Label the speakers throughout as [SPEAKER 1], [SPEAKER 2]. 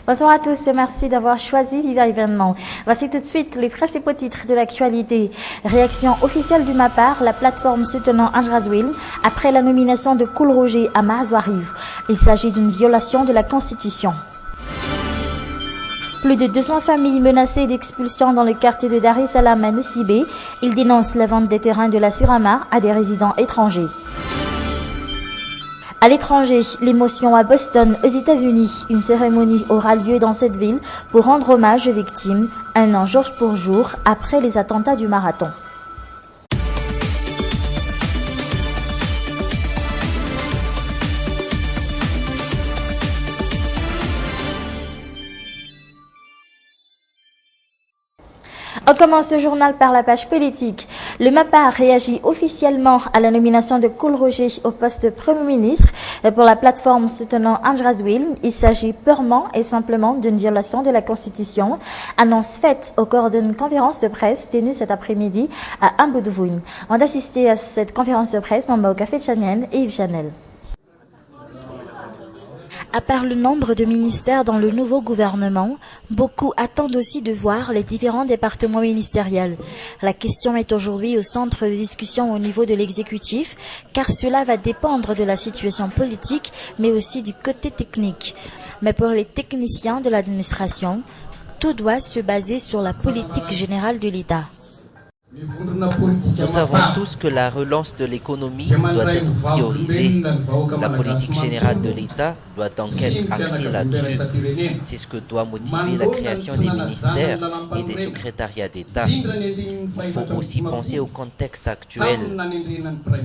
[SPEAKER 1] Bonsoir à tous et merci d'avoir choisi Viva Événement. Voici tout de suite les principaux titres de l'actualité. Réaction officielle du MAPAR, la plateforme soutenant Anjrazouil, après la nomination de Koul Roger à Mahazouariv. Il s'agit d'une violation de la Constitution. Plus de 200 familles menacées d'expulsion dans le quartier de Dar es Salaam à Nussibé. Ils dénoncent la vente des terrains de la Siramar à des résidents étrangers. À l'étranger, l'émotion à Boston, aux États-Unis. Une cérémonie aura lieu dans cette ville pour rendre hommage aux victimes, un an jour pour jour après les attentats du marathon. On commence ce journal par la page politique. Le MAPAR réagit officiellement à la nomination de Koul Roger au poste de Premier ministre pour la plateforme soutenant Anjrazouil. Il s'agit purement et simplement d'une violation de la Constitution. Annonce faite au cours d'une conférence de presse tenue cet après-midi à Ambudouvoune. On a assisté à cette conférence de presse Mamba Café Chanel et Yves Chanel. À part le nombre de ministères dans le nouveau gouvernement, beaucoup attendent aussi de voir les différents départements ministériels. La question est aujourd'hui au centre de discussion au niveau de l'exécutif, car cela va dépendre de la situation politique, mais aussi du côté technique. Mais pour les techniciens de l'administration, tout doit se baser sur la politique générale de l'État.
[SPEAKER 2] Nous savons tous que la relance de l'économie doit être priorisée. La politique générale de l'État doit donc être axée là-dessus. C'est ce que doit motiver la création des ministères et des secrétariats d'État. Il faut aussi penser au contexte actuel.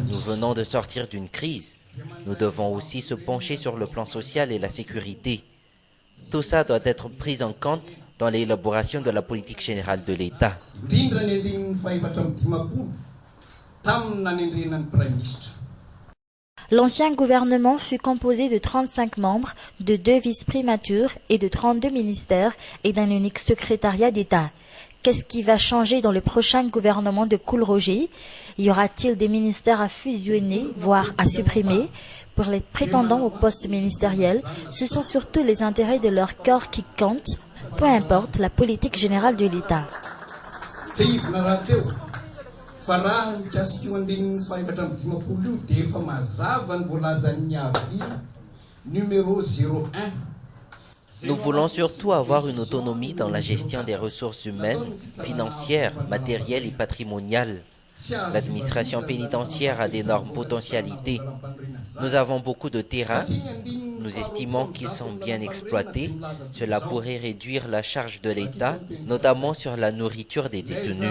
[SPEAKER 2] Nous venons de sortir d'une crise. Nous devons aussi se pencher sur le plan social et la sécurité. Tout ça doit être pris en compte dans l'élaboration de la politique générale de l'État.
[SPEAKER 1] L'ancien gouvernement fut composé de 35 membres, de 2 vice-primatures et de 32 ministères et d'un unique secrétariat d'État. Qu'est-ce qui va changer dans le prochain gouvernement de Koul Roger? Y aura-t-il des ministères à fusionner, voire à supprimer? Pour les prétendants au poste ministériel, ce sont surtout les intérêts de leur corps qui comptent, peu importe la politique générale de l'État.
[SPEAKER 2] Nous voulons surtout avoir une autonomie dans la gestion des ressources humaines, financières, matérielles et patrimoniales. L'administration pénitentiaire a d'énormes potentialités. Nous avons beaucoup de terrains. Nous estimons qu'ils sont bien exploités. Cela pourrait réduire la charge de l'État, notamment sur la nourriture des détenus.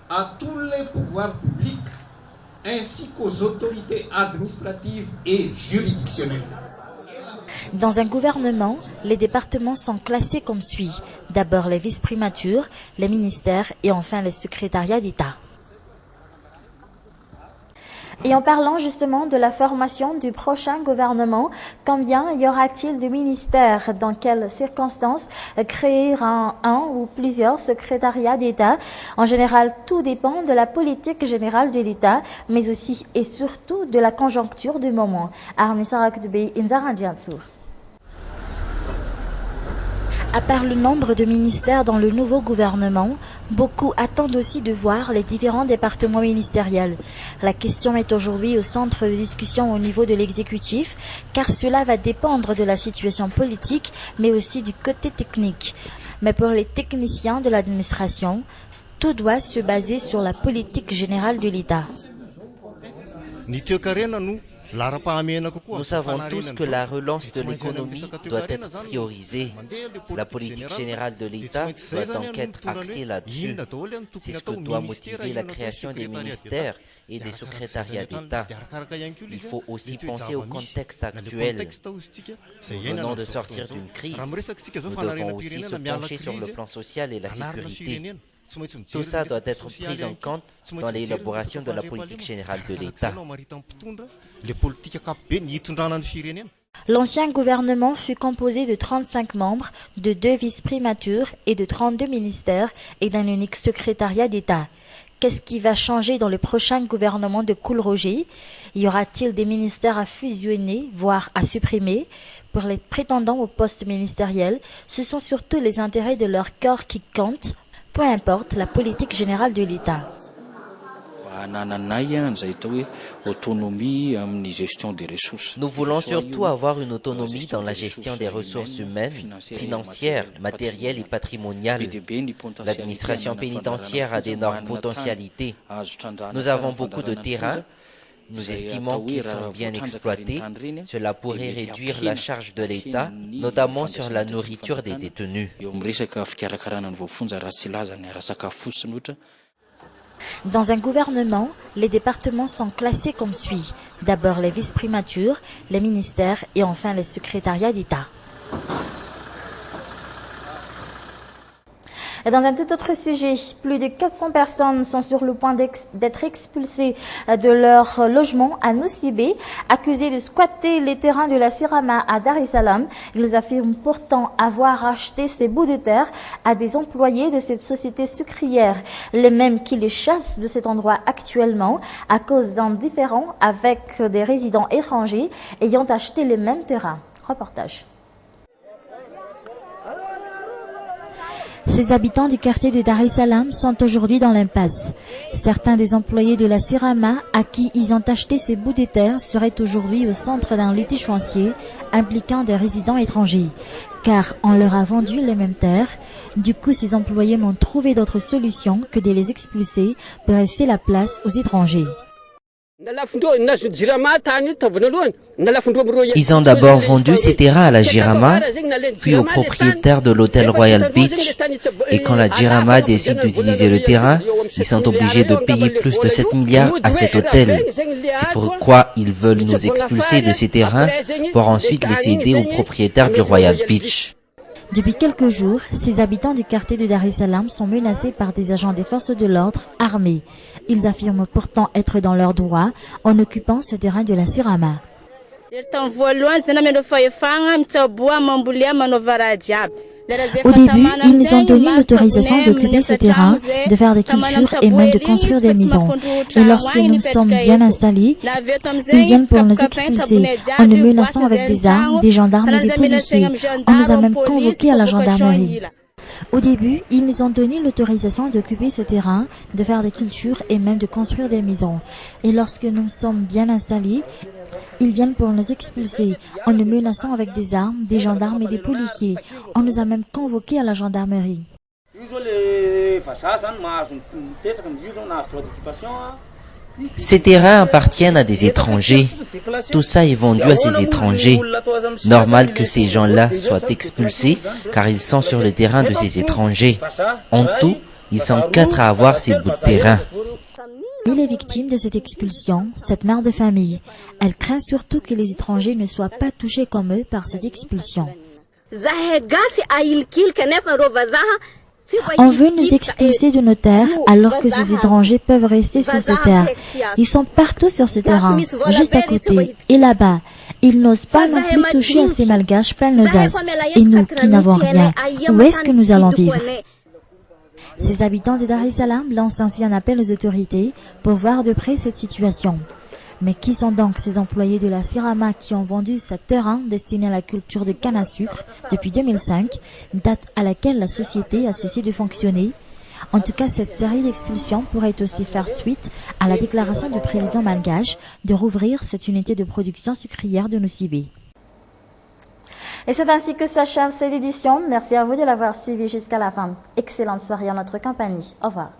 [SPEAKER 3] À tous les pouvoirs publics, ainsi qu'aux autorités administratives et juridictionnelles.
[SPEAKER 1] Dans un gouvernement, les départements sont classés comme suit. D'abord les vice-primatures, les ministères et enfin les secrétariats d'État. Et en parlant justement de la formation du prochain gouvernement, combien y aura-t-il de ministères? Dans quelles circonstances créer un ou plusieurs secrétariats d'État? En général, tout dépend de la politique générale de l'État, mais aussi et surtout de la conjoncture du moment. À part le nombre de ministères dans le nouveau gouvernement, beaucoup attendent aussi de voir les différents départements ministériels. La question est aujourd'hui au centre de discussion au niveau de l'exécutif, car cela va dépendre de la situation politique, mais aussi du côté technique. Mais pour les techniciens de l'administration, tout doit se baser sur la politique générale de l'État.
[SPEAKER 2] Nous savons tous que la relance de l'économie doit être priorisée. La politique générale de l'État doit donc être axée là-dessus. C'est ce que doit motiver la création des ministères et des secrétariats d'État. Il faut aussi penser au contexte actuel. Nous venons de sortir d'une crise. Nous devons aussi se pencher sur le plan social et la sécurité. Tout ça doit être pris en compte dans l'élaboration de la politique générale de l'État.
[SPEAKER 1] L'ancien gouvernement fut composé de 35 membres, de 2 vice-primatures et de 32 ministères et d'un unique secrétariat d'État. Qu'est-ce qui va changer dans le prochain gouvernement de Cool-Roger? Y aura-t-il des ministères à fusionner, voire à supprimer? Pour les prétendants au poste ministériel, ce sont surtout les intérêts de leur corps qui comptent, peu importe la politique générale de l'État.
[SPEAKER 2] Nous voulons surtout avoir une autonomie dans la gestion des ressources humaines, financières, matérielles et patrimoniales. L'administration pénitentiaire a d'énormes potentialités. Nous avons beaucoup de terrain. Nous estimons qu'ils sont bien exploités. Cela pourrait réduire la charge de l'État, notamment sur la nourriture des détenus.
[SPEAKER 1] Dans un gouvernement, les départements sont classés comme suit. D'abord les vice-primatures, les ministères et enfin les secrétariats d'État. Et dans un tout autre sujet, plus de 400 personnes sont sur le point d'être expulsées de leur logement à Nosibé, accusées de squatter les terrains de la Sirama à Dar es Salaam. Ils affirment pourtant avoir acheté ces bouts de terre à des employés de cette société sucrière, les mêmes qui les chassent de cet endroit actuellement à cause d'un différend avec des résidents étrangers ayant acheté les mêmes terrains. Reportage. Ces habitants du quartier de Dar es Salaam sont aujourd'hui dans l'impasse. Certains des employés de la Sirama à qui ils ont acheté ces bouts de terre seraient aujourd'hui au centre d'un litige foncier impliquant des résidents étrangers. Car on leur a vendu les mêmes terres. Du coup, ces employés n'ont trouvé d'autre solution que de les expulser pour laisser la place aux étrangers.
[SPEAKER 2] Ils ont d'abord vendu ces terrains à la Jirama, puis au propriétaire de l'hôtel Royal Beach. Et quand la Jirama décide d'utiliser le terrain, ils sont obligés de payer plus de 7 milliards à cet hôtel. C'est pourquoi ils veulent nous expulser de ces terrains pour ensuite les céder au propriétaire du Royal Beach.
[SPEAKER 1] Depuis quelques jours, ces habitants du quartier de Dar es Salaam sont menacés par des agents des forces de l'ordre armés. Ils affirment pourtant être dans leurs droits en occupant ces terrains de la Sirama. Au début, ils nous ont donné l'autorisation d'occuper ces terrains, de faire des cultures et même de construire des maisons. Et lorsque nous sommes bien installés, ils viennent pour nous expulser en nous menaçant avec des armes, des gendarmes et des policiers. On nous a même convoqués à la gendarmerie. Au début, ils nous ont donné l'autorisation d'occuper ce terrain, de faire des cultures et même de construire des maisons. Et lorsque nous sommes bien installés, ils viennent pour nous expulser en nous menaçant avec des armes, des gendarmes et des policiers. On nous a même convoqués à la gendarmerie.
[SPEAKER 2] Ces terrains appartiennent à des étrangers. Tout ça est vendu à ces étrangers. Normal que ces gens-là soient expulsés car ils sont sur le terrain de ces étrangers. En tout, ils sont 4 à avoir ces bouts de terrain.
[SPEAKER 1] Parmi les victimes de cette expulsion, cette mère de famille, elle craint surtout que les étrangers ne soient pas touchés comme eux par cette expulsion. On veut nous expulser de nos terres alors que ces étrangers peuvent rester sur ces terres. Ils sont partout sur ce terrain, juste à côté et là-bas. Ils n'osent pas non plus toucher à ces malgaches pleins nos as. Et nous qui n'avons rien, où est-ce que nous allons vivre? Ces habitants de Dar es Salaam lancent ainsi un appel aux autorités pour voir de près cette situation. Mais qui sont donc ces employés de la Sirama qui ont vendu ce terrain destiné à la culture de canne à sucre depuis 2005, date à laquelle la société a cessé de fonctionner? En tout cas, cette série d'expulsions pourrait aussi faire suite à la déclaration du président malgache de rouvrir cette unité de production sucrière de Nosibé. Et c'est ainsi que s'achève cette édition. Merci à vous de l'avoir suivi jusqu'à la fin. Excellente soirée en notre compagnie. Au revoir.